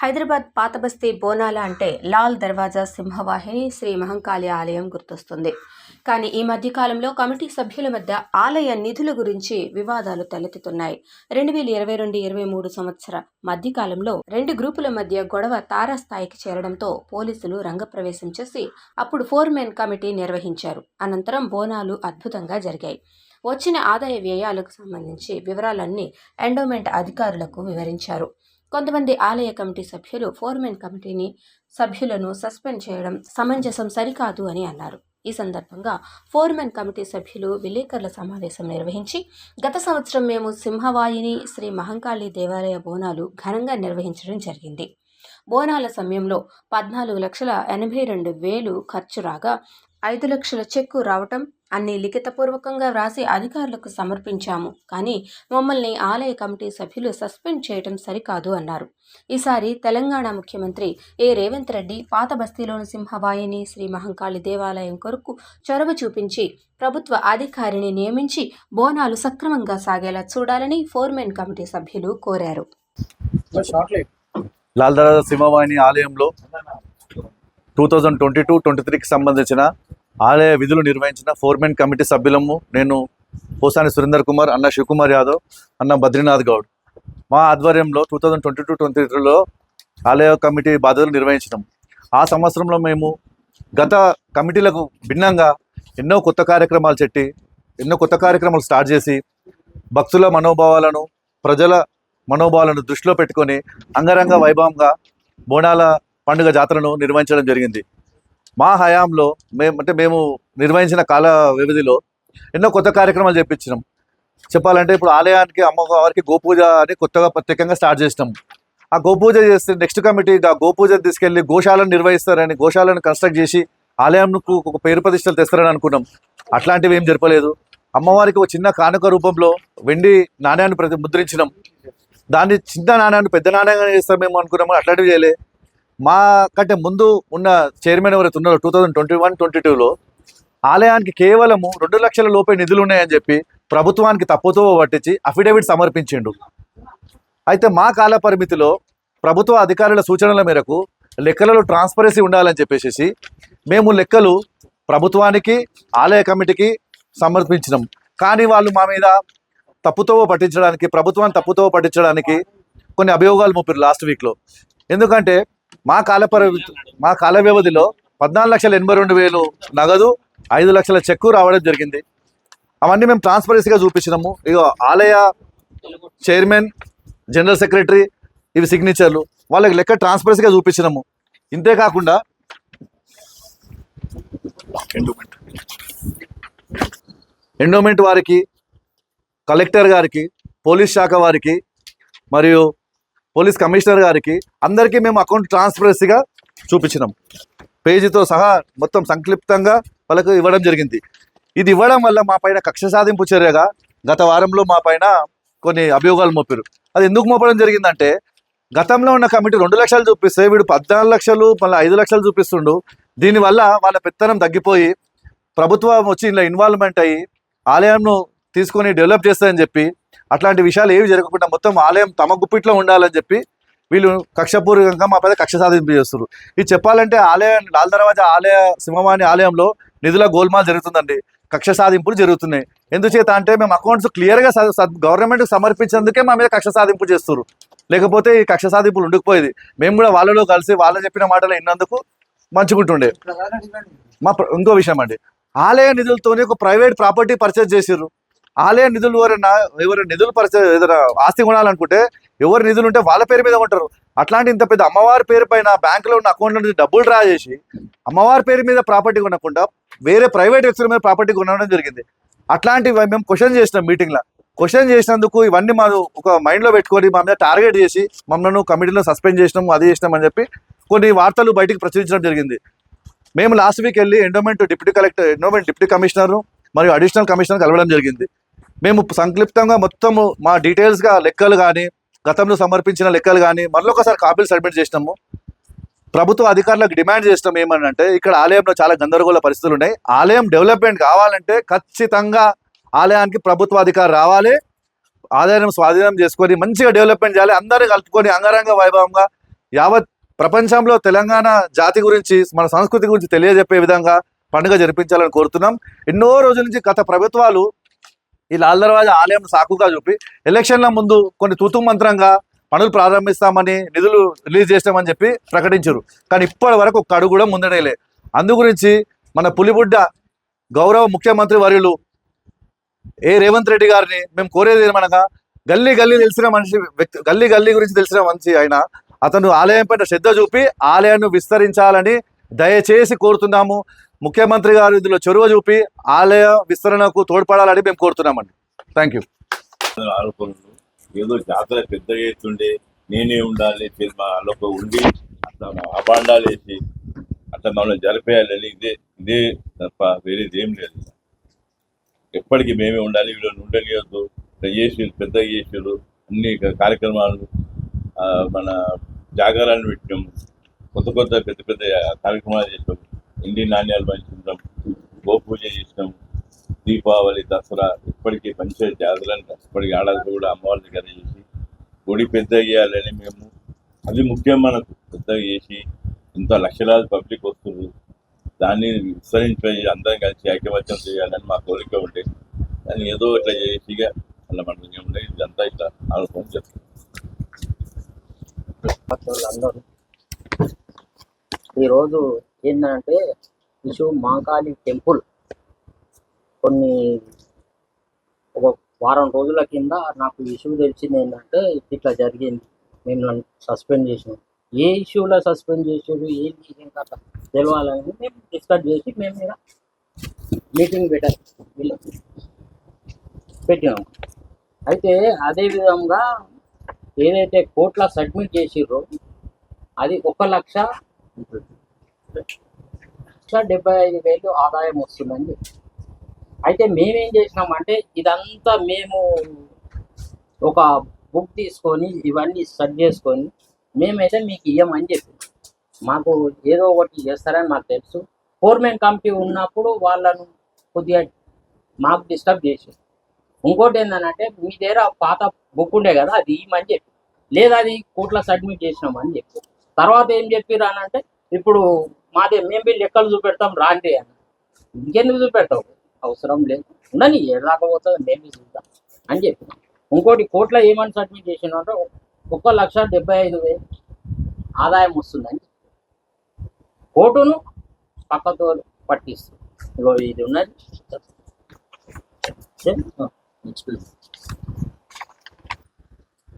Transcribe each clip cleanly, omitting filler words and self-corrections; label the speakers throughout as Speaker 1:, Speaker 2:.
Speaker 1: హైదరాబాద్ పాతబస్తీ బోనాల అంటే లాల్ దర్వాజా సింహవాహిని శ్రీ మహంకాళి ఆలయం గుర్తొస్తుంది. కానీ ఈ మధ్యకాలంలో కమిటీ సభ్యుల మధ్య ఆలయ నిధుల గురించి వివాదాలు తలెత్తుతున్నాయి. 2022-23 సంవత్సర మధ్యకాలంలో రెండు గ్రూపుల మధ్య గొడవ తారాస్థాయికి చేరడంతో పోలీసులు రంగప్రవేశం చేసి అప్పుడు ఫోర్మెన్ కమిటీ నిర్వహించారు. అనంతరం బోనాలు అద్భుతంగా జరిగాయి. వచ్చిన ఆదాయ వ్యయాలకు సంబంధించి వివరాలన్నీ ఎండోమెంట్ అధికారులకు వివరించారు. కొంతమంది ఆలయ కమిటీ సభ్యులు ఫోర్మెన్ కమిటీని సభ్యులను సస్పెండ్ చేయడం సమంజసం సరికాదు అని అన్నారు. ఈ సందర్భంగా ఫోర్మెన్ కమిటీ సభ్యులు విలేకరుల సమావేశం నిర్వహించి, గత సంవత్సరం మేము సింహవాహిని శ్రీ మహంకాళి దేవాలయ బోనాలు ఘనంగా నిర్వహించడం జరిగింది. బోనాల సమయంలో 14,82,000 ఖర్చు రాగా 5 లక్షల చెక్కు రావటం అన్ని లిఖితపూర్వకంగా వ్రాసి అధికారులకు సమర్పించాము. కానీ మమ్మల్ని ఆలయ కమిటీ సభ్యులు సస్పెండ్ చేయడం సరికాదు అన్నారు. ఈసారి తెలంగాణ ముఖ్యమంత్రి రేవంత్ రెడ్డి పాత బస్తీలోని సింహవాహిని శ్రీ మహంకాళి దేవాలయం కొరకు చొరవ చూపించి ప్రభుత్వ అధికారిని నియమించి బోనాలు సక్రమంగా సాగేలా చూడాలని ఫోర్మెన్ కమిటీ సభ్యులు కోరారు.
Speaker 2: లాల్ దర్వాజా సింహవాహిని ఆలయంలో 2022-23కి సంబంధించిన ఆలయ విధులు నిర్వహించిన ఫోర్మెన్ కమిటీ సభ్యులము నేను పోసాని సురేందర్ కుమార్, అన్న శివకుమార్ యాదవ్, అన్న బద్రీనాథ్ గౌడ్ మా ఆధ్వర్యంలో 2022-23లో ఆలయ కమిటీ బాధ్యతలు నిర్వహించినాం. ఆ సంవత్సరంలో మేము గత కమిటీలకు భిన్నంగా ఎన్నో కొత్త కార్యక్రమాలు స్టార్ట్ చేసి భక్తుల మనోభావాలను, ప్రజల మనోభావాలను దృష్టిలో పెట్టుకొని అంగరంగ వైభవంగా బోనాల పండుగ జాతరను నిర్వహించడం జరిగింది. మా హయాంలో మేము నిర్వహించిన కాల వ్యవధిలో ఎన్నో కొత్త కార్యక్రమాలు చేపించినాం. చెప్పాలంటే ఇప్పుడు ఆలయానికి అమ్మవారికి గోపూజ అని కొత్తగా ప్రత్యేకంగా స్టార్ట్ చేసినాం. ఆ గోపూజ చేస్తే నెక్స్ట్ కమిటీ ఆ గోపూజ తీసుకెళ్లి గోశాలను నిర్వహిస్తారని గోశాలను కన్స్ట్రక్ట్ చేసి ఆలయంకు ఒక పేరు ప్రతిష్టలు తెస్తారని అనుకున్నాం. అట్లాంటివి ఏం జరపలేదు. అమ్మవారికి ఒక చిన్న కానుక రూపంలో వెండి నాణ్యాన్ని ముద్రించినాం. దాన్ని చిన్న నాణ్యాన్ని పెద్ద నాణ్యంగా చేస్తామేమో అనుకున్నాము. అట్లాంటివి చేయలే. మా కంటే ముందు ఉన్న చైర్మన్ ఎవరైతే ఉన్నారో 2021-22లో ఆలయానికి కేవలము 2 లక్షల లోపే నిధులు ఉన్నాయని చెప్పి ప్రభుత్వానికి తప్పుతో పట్టించి అఫిడవిట్ సమర్పించిండు. అయితే మా కాల పరిమితిలో ప్రభుత్వ అధికారుల సూచనల మేరకు లెక్కలలో ట్రాన్స్పరెన్సీ ఉండాలని చెప్పేసి మేము లెక్కలు ప్రభుత్వానికి, ఆలయ కమిటీకి సమర్పించినాం. కానీ వాళ్ళు మా మీద ప్రభుత్వాన్ని తప్పుతో పట్టించడానికి కొన్ని అభియోగాలు మోపారు లాస్ట్ వీక్లో. ఎందుకంటే మా కాల వ్యవధిలో 14,82,000 నగదు, 5 లక్షల చెక్కు రావడం జరిగింది. అవన్నీ మేము ట్రాన్స్పరెన్సీగా చూపించినాము. ఇక ఆలయ చైర్మన్, జనరల్ సెక్రటరీ ఇవి సిగ్నేచర్లు, వాళ్ళకి లెక్క ట్రాన్స్పరెన్సీగా చూపించినాము. ఇంతేకాకుండా ఎండోమెంట్ వారికి, కలెక్టర్ గారికి, పోలీస్ శాఖ వారికి మరియు పోలీస్ కమిషనర్ గారికి అందరికీ మేము అకౌంట్ ట్రాన్స్పరెన్సీగా చూపించినాం. పేజీతో సహా మొత్తం సంక్షిప్తంగా వాళ్ళకు ఇవ్వడం జరిగింది. ఇది ఇవ్వడం వల్ల మా పైన కక్ష సాధింపు చర్యగా గత వారంలో మా పైన కొన్ని అభియోగాలు మోపారు. అది ఎందుకు మోపడం జరిగిందంటే, గతంలో ఉన్న కమిటీ 2 లక్షలు చూపిస్తే వీడు 14 లక్షలు మళ్ళీ 5 లక్షలు చూపిస్తుండు. దీనివల్ల వాళ్ళ పెత్తనం తగ్గిపోయి ప్రభుత్వం వచ్చి ఇలా ఇన్వాల్వ్మెంట్ అయ్యి ఆలయంను తీసుకొని డెవలప్ చేస్తారని చెప్పి అట్లాంటి విషయాలు ఏవి జరగకుండా మొత్తం ఆలయం తమ గుప్పిట్లో ఉండాలని చెప్పి వీళ్ళు కక్షపూర్వకంగా మా పైన కక్ష సాధింపు చేస్తారు. ఇది చెప్పాలంటే లాల్ దర్వాజా సింహవాహిని ఆలయంలో నిధుల గోల్మాల్ జరుగుతుందండి. కక్ష సాధింపులు జరుగుతున్నాయి. ఎందుచేత అంటే మేము అకౌంట్స్ క్లియర్గా గవర్నమెంట్కి సమర్పించేందుకే మా మీద కక్ష సాధింపు చేస్తారు. లేకపోతే ఈ కక్ష సాధింపులు ఉండకపోయేది. మేము కూడా వాళ్ళలో కలిసి వాళ్ళు చెప్పిన మాటలు విన్నందుకు మంచుకుంటుండే. ఇంకో విషయం అండి, ఆలయ నిధులతోనే ఒక ప్రైవేట్ ప్రాపర్టీ పర్చేజ్ చేసారు. ఆలయ నిధులు ఎవరైనా నిధులు ఏదైనా ఆస్తి కొనాలనుకుంటే ఎవరు నిధులు ఉంటే వాళ్ళ పేరు మీద ఉంటారు. అట్లాంటి ఇంత పెద్ద అమ్మవారి పేరు పైన బ్యాంకులో ఉన్న అకౌంట్లో నుంచి డబ్బులు డ్రా చేసి అమ్మవారి పేరు మీద ప్రాపర్టీ కొనకుండా వేరే ప్రైవేట్ వ్యక్తుల మీద ప్రాపర్టీ కొనడం జరిగింది. అట్లాంటివి మేము క్వశ్చన్ చేసినాం. మీటింగ్లో క్వశ్చన్ చేసినందుకు ఇవన్నీ మా ఒక మైండ్లో పెట్టుకొని మా మీద టార్గెట్ చేసి మమ్మల్ని కమిటీలో సస్పెండ్ చేసినాము, అది చేసినాం అని చెప్పి కొన్ని వార్తలు బయటికి ప్రచురించడం జరిగింది. మేము లాస్ట్ వీక్ వెళ్ళి ఎండోమెంట్ డిప్యూటీ కమిషనర్ మరియు అడిషనల్ కమిషనర్ కలవడం జరిగింది. మేము సంక్షిప్తంగా మొత్తము మా డీటెయిల్స్గా లెక్కలు కానీ, గతంలో సమర్పించిన లెక్కలు కానీ మరొకసారి కాపీలు సబ్మిట్ చేసినాము. ప్రభుత్వ అధికారులకు డిమాండ్ చేసినాం ఏమనంటే, ఇక్కడ ఆలయంలో చాలా గందరగోళ పరిస్థితులు ఉన్నాయి. ఆలయం డెవలప్మెంట్ కావాలంటే ఖచ్చితంగా ఆలయానికి ప్రభుత్వ అధికారులు రావాలి. ఆదాయం స్వాధీనం చేసుకొని మంచిగా డెవలప్మెంట్ చేయాలి. అందరూ కలుపుకొని అంగరంగ వైభవంగా యావత్ ప్రపంచంలో తెలంగాణ జాతి గురించి మన సంస్కృతి గురించి తెలియజెప్పే విధంగా పండుగ జరిపించాలని కోరుతున్నాం. ఎన్నో రోజుల నుంచి గత ప్రభుత్వాలు ఈ లాల్ దర్వాజా ఆలయం సాకుగా చూపి ఎలక్షన్ల ముందు కొన్ని తూతు మంత్రంగా పనులు ప్రారంభిస్తామని నిధులు రిలీజ్ చేస్తామని చెప్పి ప్రకటించారు. కానీ ఇప్పటి వరకు ఒక్క అడుగు కూడా ముందడేలే. అందు గురించి మన పులిబుడ్డ గౌరవ ముఖ్యమంత్రి వర్యులు రేవంత్ రెడ్డి గారిని మేము కోరేది ఏమనగా, గల్లీ గల్లీ తెలిసిన మనిషి వ్యక్తి, గల్లీ గల్లీ గురించి తెలిసిన మనిషి ఆయన, అతను ఆలయం పైన శ్రద్ధ చూపి ఆలయాన్ని విస్తరించాలని దయచేసి కోరుతున్నాము. ముఖ్యమంత్రి గారు ఇందులో చొరవ చూపి ఆలయ విస్తరణకు తోడ్పడాలని మేము కోరుతున్నామండి. Thank you.
Speaker 3: ఆరోపణలు ఏదో జాతర పెద్ద ఎత్తుండే నేనే ఉండాలి వాళ్ళకు ఉండి అట్లా అబాండాలు వేసి అట్లా మమ్మల్ని జరిపేయాలని ఇదే తప్ప వేరేది ఏం లేదు. ఎప్పటికీ మేమే ఉండాలి, వీళ్ళు ఉండనియొద్దు, ఇట్లా చేసి పెద్ద చేసారు అన్ని కార్యక్రమాలు, మన జాగారాన్ని పెట్టినాం, కొత్త పెద్ద పెద్ద కార్యక్రమాలు చేసాం, ఇండి నాణ్యాలు పంచుకుంటాం, గోపూజ చేసినాం, దీపావళి, దసరా ఇప్పటికీ పంచాయతీ జాతరలను కష్టపడి ఆడాలి కూడా అమ్మవారి దగ్గర చేసి గుడి పెద్ద చేయాలని మేము, అది ముఖ్యం మనకు, పెద్దగా చేసి ఇంత లక్షలాది పబ్లిక్ వస్తుంది, దాన్ని విస్తరించి అందరం కలిసి ఐకమత్యం చేయాలని మా కోరిక ఉండే. దాన్ని ఏదో ఇట్లా చేసిగా అలా మనకి ఉండే ఇదంతా ఇట్లా ఆలోచన చేస్తాం.
Speaker 4: అందరూ ఈరోజు ఏంటంటే విషు మహంకాళి టెంపుల్ కొన్ని ఒక వారం రోజుల కింద నాకు ఇష్యూ తెలిసింది ఏంటంటే ఇట్లా జరిగింది, మేము సస్పెండ్ చేసినాం. ఏ ఇష్యూలో సస్పెండ్ చేసారు ఏంటి ఇంకా తెలవాలని మేము డిస్కస్ చేసి మేము మీద మీటింగ్ పెట్టినాం. అయితే అదేవిధంగా ఏదైతే కోర్టులో సబ్మిట్ చేసిర్రో అది 1,75,000 ఆదాయం వస్తుందని చెప్పి. అయితే మేమేం చేసినామంటే ఇదంతా మేము ఒక బుక్ తీసుకొని ఇవన్నీ సెట్ చేసుకొని మేమైతే మీకు ఇవ్వమని చెప్పి, మాకు ఏదో ఒకటి చేస్తారని మాకు తెలుసు. ఫోర్మెన్ కమిటీ ఉన్నప్పుడు వాళ్ళను కొద్దిగా మాకు డిస్టర్బ్ చేసి, ఇంకోటి ఏంటంటే మీ దగ్గర పాత బుక్ ఉండే కదా అది ఇవ్వమని చెప్పి, లేదా అది కోర్టులో సబ్మిట్ చేసినామని చెప్పి. తర్వాత ఏం చెప్పిర్రు అని అంటే ఇప్పుడు మాదే మేము లెక్కలు చూపెడతాం రాండి అని. ఇంకెందుకు చూపెడతావు, అవసరం లేదు, ఉండని ఏడాకపోతుంది మేము చూద్దాం అని చెప్పి. ఇంకోటి కోర్టులో ఏమని సబ్మిట్ చేసినారంటే 1,75,000 ఆదాయం వస్తుందని కోర్టును పక్కతో పట్టిస్తుంది. ఇగో ఇది ఉన్నది.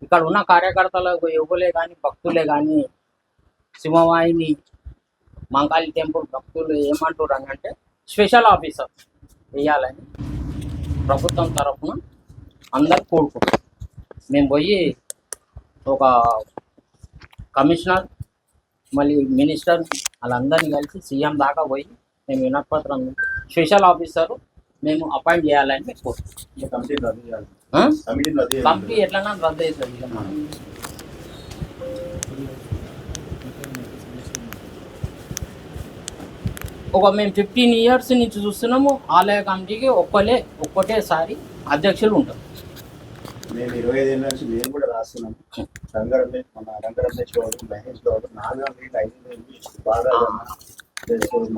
Speaker 4: ఇక్కడ ఉన్న కార్యకర్తలకు యువకులే కానీ భక్తులే కానీ సింహవాహిని మహంకాళి టెంపుల్ భక్తులు ఏమంటారు అని అంటే స్పెషల్ ఆఫీసర్ వేయాలని ప్రభుత్వం తరఫున అందరు కోరుకుంటాం. మేము పోయి ఒక కమిషనర్ మళ్ళీ మినిస్టర్ వాళ్ళందరినీ కలిసి సీఎం దాకా పోయి మేము వినతిపత్రం స్పెషల్ ఆఫీసర్ మేము అపాయింట్ చేయాలని మేము కోరుకుంటాం. కమిటీ ఎట్లన్నా రద్దు అవుతుంది. ఒక మేము 15 years నుంచి చూస్తున్నాము ఆలయ కమిటీకి ఒక్కటేసారి అధ్యక్షులు ఉంటారు.
Speaker 5: మేము 25 ఏళ్ళ నుంచి మేము కూడా రాస్తున్నాము. మన రంగరమేష్ గౌడ్, మహేష్ గౌడ్, 4 ఏళ్ళు 5 ఏళ్ళు బాగా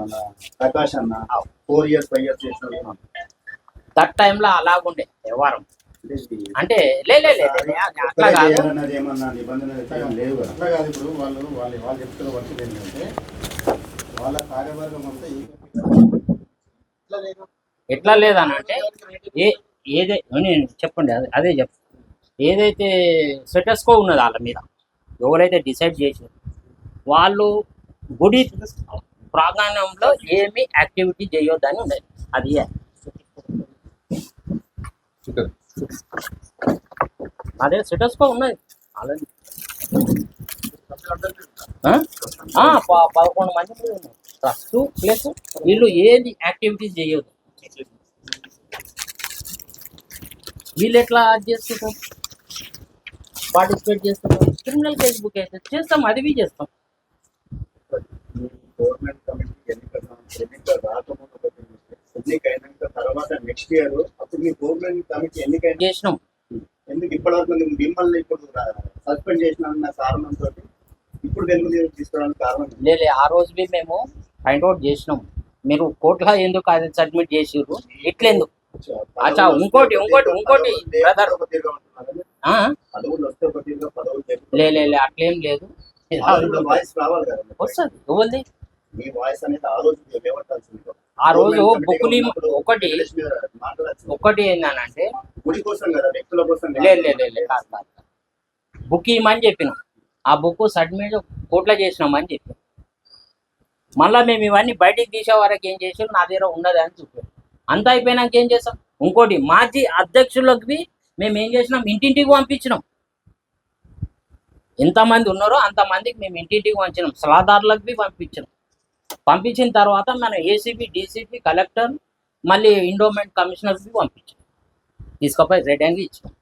Speaker 5: మన ప్రకాష్ అన్న 4 years 5 years చేసిన
Speaker 4: దట్ టైంలో అలాగుండే వ్యవహారం. అంటే అట్లా కాదు,
Speaker 5: ఏమన్నా నిబంధనలు లేవు కదా. అట్లా కాదు. ఇప్పుడు వాళ్ళు చెప్తున్న వర్షం ఏంటంటే వాళ్ళ కార్యవర్గం అంతా
Speaker 4: ఎట్లా లేదని అంటే చెప్పండి, అదే చెప్పండి. ఏదైతే స్టేటస్కో ఉన్నది వాళ్ళ మీద ఎవరైతే డిసైడ్ చేసారు వాళ్ళు గుడి ప్రాంగణంలో ఏమి యాక్టివిటీ చేయొద్దని ఉన్నది. అది అదే స్టేటస్కో ఉన్నది ఆల్రెడీ. 11 మంది ట్రస్ట్ ప్లస్ వీళ్ళు ఏది యాక్టివిటీస్ చేయొద్దు. వీళ్ళు ఎట్లా చేస్తుంటారు, పార్టిసిపేట్ చేస్తుంటారు. క్రిమినల్ కేసు బుక్ అయితే చేస్తాం, అది చేస్తాం.
Speaker 5: గవర్నమెంట్ కమిటీ ఎన్నికలు రాకముందు ఎన్నికైనాక తర్వాత నెక్స్ట్ ఇయర్ అప్పుడు మీ గవర్నమెంట్ కమిటీ ఎన్నికైనా
Speaker 4: చేసినాం.
Speaker 5: ఎందుకు ఇప్పటివరకు మిమ్మల్ని ఇప్పుడు సస్పెండ్ చేసిన కారణంతో ఇప్పుడు ఇప్పుడు వెలుగు తీసుకోవడానికి కారణం ఏంటి?
Speaker 4: లేదు ఆ రోజు బి మేము ఫైండ్ అవుట్ చేసినాం. మీరు కోర్టులో ఎందుకు అది సబ్మిట్ చేసిర్రు ఇట్లెందుకు? అచ్చా, ఇంకోటి బ్రదర్,
Speaker 5: ఒక తీరుగా ఉంటున్నారా?
Speaker 4: ఆ?
Speaker 5: పదవులు వస్తే ఒక తీరుగా పదవులు
Speaker 4: లే అట్లేం లేదు.
Speaker 5: వాయిస్ రావాలి కదా.
Speaker 4: వస్తుంది ఎవరిది
Speaker 5: మీ వాయిస్ అనేది ఆ రోజు ఏమంటాల్సింది?
Speaker 4: ఆ రోజు బుక్కులు ఒకటి ఏందనంటే
Speaker 5: గుడి కోసం కదా, వ్యక్తుల కోసం కాదు.
Speaker 4: లేదు బుక్ ఇవ్వమని చెప్పినాం. ఆ బుక్ సబ్మిట్ కోర్టులో చేసినామని చెప్పి మళ్ళీ మేము ఇవన్నీ బయటికి తీసే వరకు ఏం చేసాం, నా దగ్గర ఉన్నది అని చెప్పారు. అంతా అయిపోయినాక ఏం చేస్తాం, ఇంకోటి మాజీ అధ్యక్షులకి మేము ఏం చేసినాం, ఇంటింటికి పంపించినాం. ఎంతమంది ఉన్నారో అంతమందికి మేము ఇంటింటికి పంచినాం. సలహాదారులకు పంపించినాం. పంపించిన తర్వాత మనం ఏసీపీ, డీసీపీ, కలెక్టర్, మళ్ళీ ఎండోమెంట్ కమిషనర్కి పంపించాం. తీసుకుపోయి రెడీ ఇచ్చినాం.